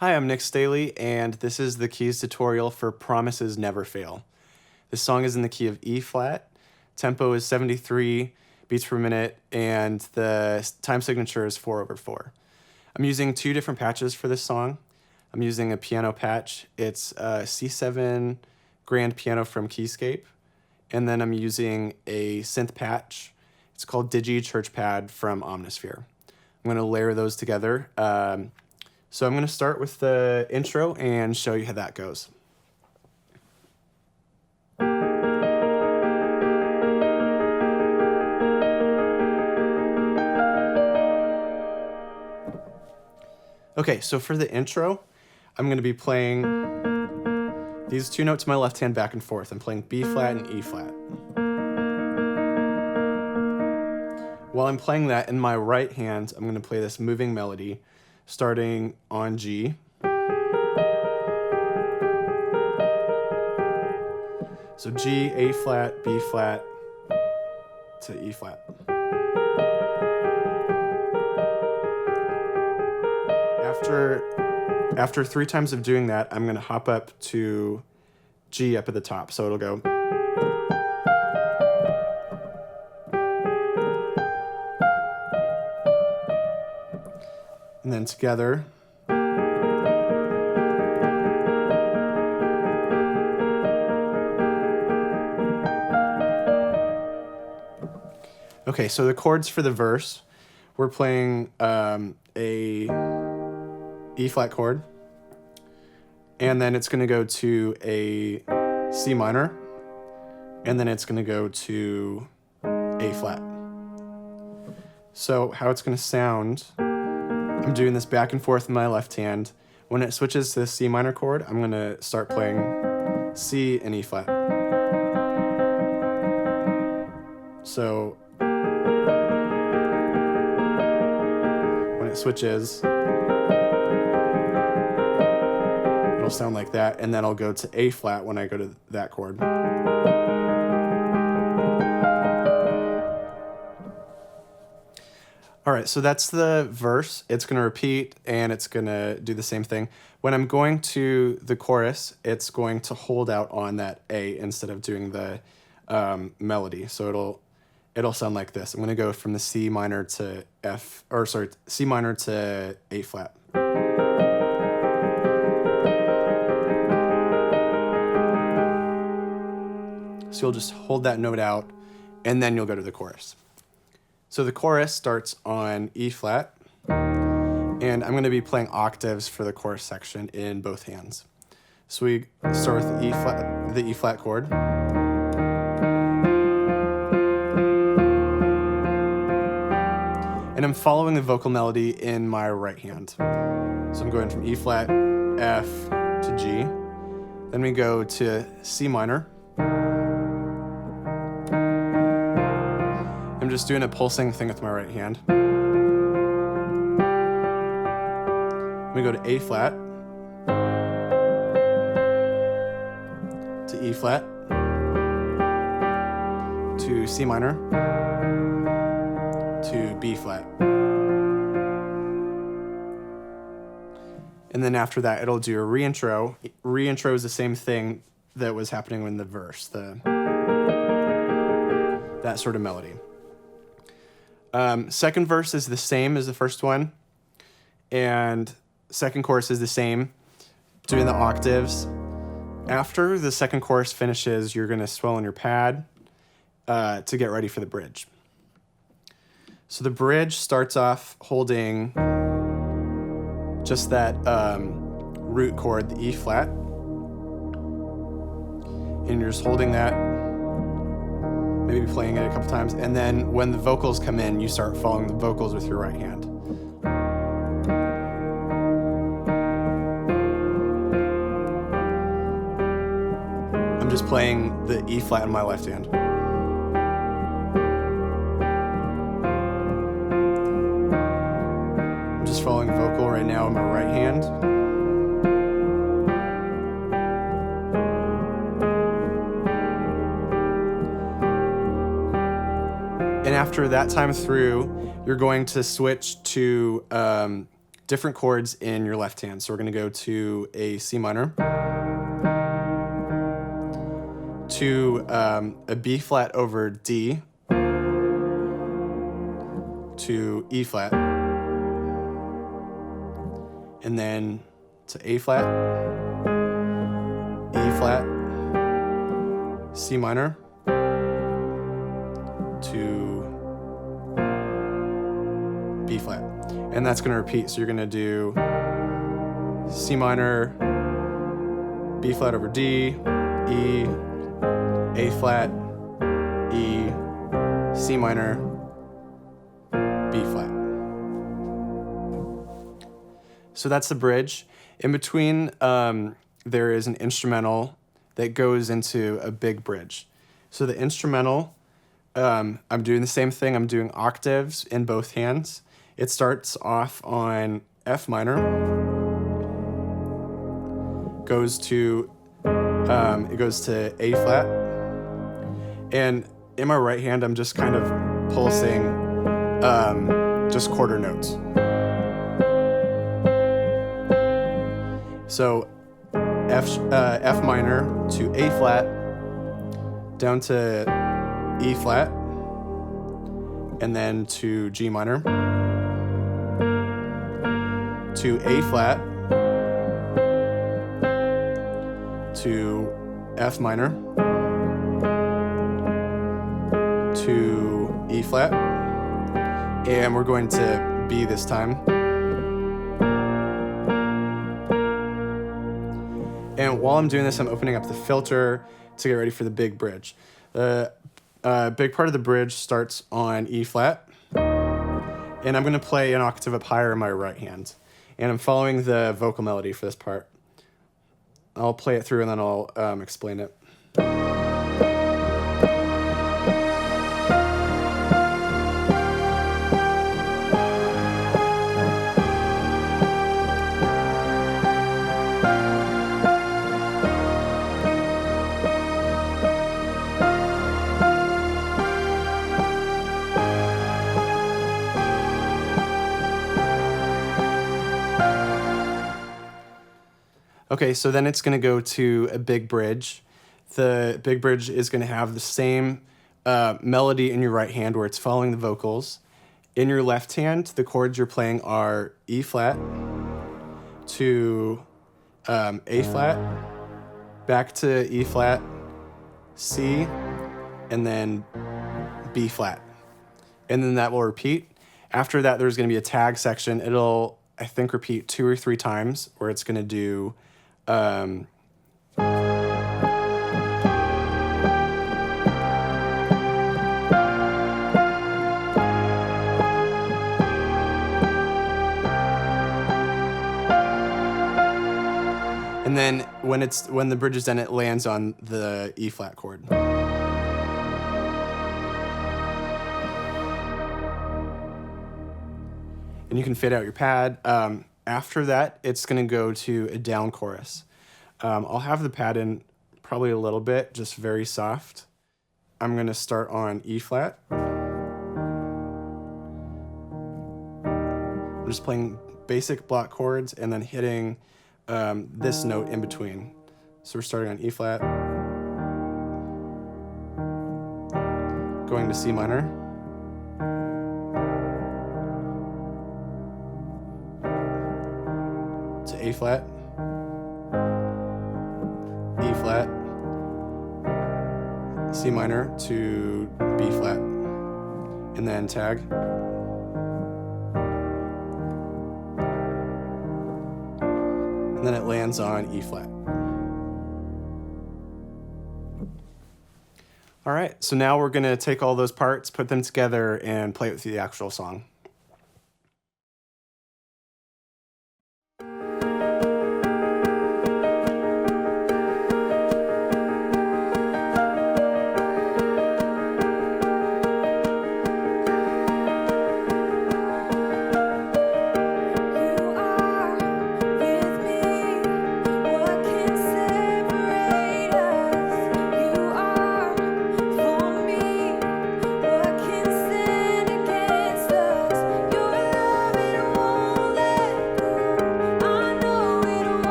Hi, I'm Nick Staley, and this is the keys tutorial for Promises Never Fail. This song is in the key of E flat, tempo is 73 beats per minute, and the time signature is 4/4. I'm using two different patches for this song. I'm using a piano patch. It's a C7 grand piano from Keyscape, and then I'm using a synth patch. It's called Digi Church Pad from Omnisphere. I'm going to layer those together. So I'm going to start with the intro and show you how that goes. Okay, so for the intro, I'm going to be playing these two notes in my left hand back and forth. I'm playing B flat and E flat. While I'm playing that in my right hand, I'm going to play this moving melody starting on G. So G, A flat, B flat to E flat. After 3 times of doing that, I'm going to hop up to G up at the top. So it'll go. And then together. Okay, so the chords for the verse, we're playing a E flat chord, and then it's going to go to a C minor, and then it's going to go to A flat. So how it's going to sound, I'm doing this back and forth in my left hand. When it switches to the C minor chord, I'm going to start playing C and E flat. So when it switches, it'll sound like that, and then I'll go to A flat when I go to that chord. All right, so that's the verse. It's going to repeat, and it's going to do the same thing. When I'm going to the chorus, it's going to hold out on that A instead of doing the melody. So it'll sound like this. I'm going to go from the C minor to C minor to A flat. So you'll just hold that note out, and then you'll go to the chorus. So the chorus starts on E flat, and I'm going to be playing octaves for the chorus section in both hands. So we start with the E flat chord. And I'm following the vocal melody in my right hand. So I'm going from E flat, F to G. Then we go to C minor. I'm just doing a pulsing thing with my right hand. We go to A flat, to E flat, to C minor, to B flat. And then after that, it'll do a reintro. Reintro is the same thing that was happening in the verse, that sort of melody. Second verse is the same as the first one, and second chorus is the same, doing the octaves. After the second chorus finishes, you're going to swell on your pad to get ready for the bridge. So the bridge starts off holding just that root chord, the E flat, and you're just holding that, maybe playing it a couple times, and then when the vocals come in, you start following the vocals with your right hand. I'm just playing the E flat in my left hand. I'm just following vocal right now in my right hand. And after that time through, you're going to switch to different chords in your left hand. So we're going to go to a C minor, to a B flat over D, to E flat, and then to A flat, E flat, C minor, to B flat. And that's going to repeat. So you're going to do C minor, B flat over D, E, A flat, E, C minor, B flat. So that's the bridge. In between, there is an instrumental that goes into a big bridge. So the instrumental, I'm doing the same thing. I'm doing octaves in both hands. It starts off on F minor, goes to A flat, and in my right hand, I'm just kind of pulsing just quarter notes. So F minor to A flat, down to E flat, and then to G minor, to A flat, to F minor, to E flat, and we're going to B this time. And while I'm doing this, I'm opening up the filter to get ready for the big bridge. The big part of the bridge starts on E flat, and I'm going to play an octave up higher in my right hand. And I'm following the vocal melody for this part. I'll play it through and then I'll explain it. Okay, so then it's going to go to a big bridge. The big bridge is going to have the same melody in your right hand where it's following the vocals. In your left hand, the chords you're playing are E flat to A flat, back to E flat, C, and then B flat. And then that will repeat. After that, there's going to be a tag section. It'll, I think, repeat 2 or 3 times where it's going to do and then when the bridge is done, it lands on the E flat chord. And you can fade out your pad. After that, it's going to go to a down chorus. I'll have the pad in probably a little bit, just very soft. I'm going to start on E flat. I'm just playing basic block chords and then hitting this note in between. So we're starting on E flat, going to C minor, to A flat, E flat, C minor to B flat, and then tag. And then it lands on E flat. All right, so now we're gonna take all those parts, put them together, and play it with the actual song.